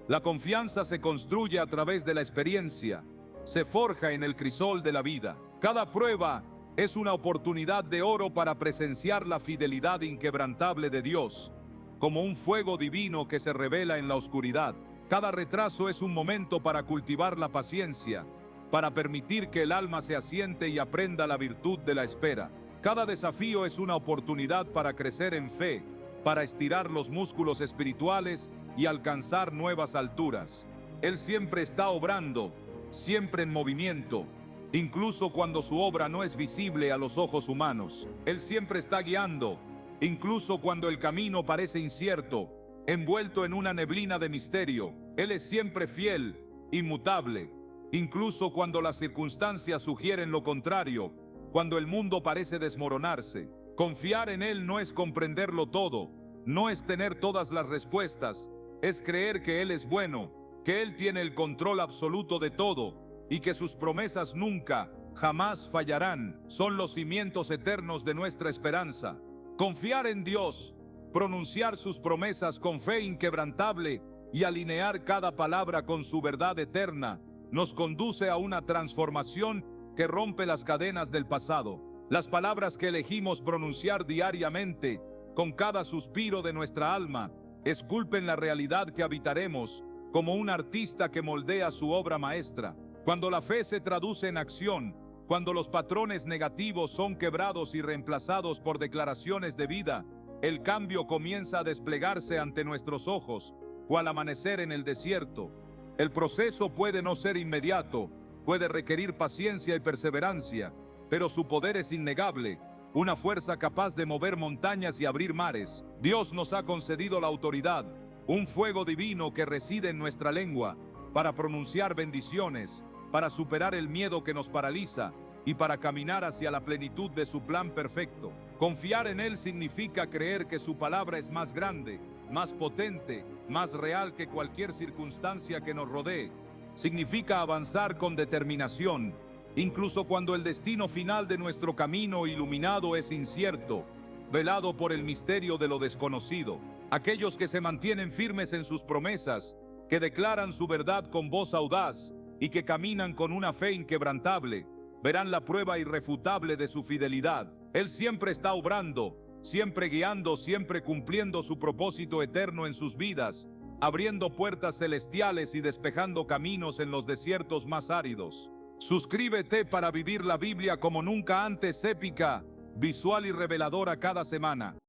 La confianza se construye a través de la experiencia, se forja en el crisol de la vida. Cada prueba es una oportunidad de oro para presenciar la fidelidad inquebrantable de Dios, como un fuego divino que se revela en la oscuridad. Cada retraso es un momento para cultivar la paciencia, para permitir que el alma se asiente y aprenda la virtud de la espera. Cada desafío es una oportunidad para crecer en fe, para estirar los músculos espirituales y alcanzar nuevas alturas. Él siempre está obrando, siempre en movimiento, incluso cuando su obra no es visible a los ojos humanos. Él siempre está guiando, incluso cuando el camino parece incierto, envuelto en una neblina de misterio. Él es siempre fiel, inmutable, incluso cuando las circunstancias sugieren lo contrario, cuando el mundo parece desmoronarse. Confiar en Él no es comprenderlo todo, no es tener todas las respuestas, es creer que Él es bueno, que Él tiene el control absoluto de todo y que sus promesas nunca, jamás fallarán. Son los cimientos eternos de nuestra esperanza. Confiar en Dios, pronunciar sus promesas con fe inquebrantable y alinear cada palabra con su verdad eterna, nos conduce a una transformación que rompe las cadenas del pasado. Las palabras que elegimos pronunciar diariamente, con cada suspiro de nuestra alma, esculpen la realidad que habitaremos, como un artista que moldea su obra maestra. Cuando la fe se traduce en acción, cuando los patrones negativos son quebrados y reemplazados por declaraciones de vida, el cambio comienza a desplegarse ante nuestros ojos, cual amanecer en el desierto. El proceso puede no ser inmediato, puede requerir paciencia y perseverancia, pero su poder es innegable, una fuerza capaz de mover montañas y abrir mares. Dios nos ha concedido la autoridad, un fuego divino que reside en nuestra lengua, para pronunciar bendiciones, para superar el miedo que nos paraliza y para caminar hacia la plenitud de su plan perfecto. Confiar en Él significa creer que su palabra es más grande, más potente, más real que cualquier circunstancia que nos rodee. Significa avanzar con determinación, incluso cuando el destino final de nuestro camino iluminado es incierto, velado por el misterio de lo desconocido. Aquellos que se mantienen firmes en sus promesas, que declaran su verdad con voz audaz y que caminan con una fe inquebrantable, verán la prueba irrefutable de su fidelidad. Él siempre está obrando, siempre guiando, siempre cumpliendo su propósito eterno en sus vidas, abriendo puertas celestiales y despejando caminos en los desiertos más áridos. Suscríbete para vivir la Biblia como nunca antes, épica, visual y reveladora cada semana.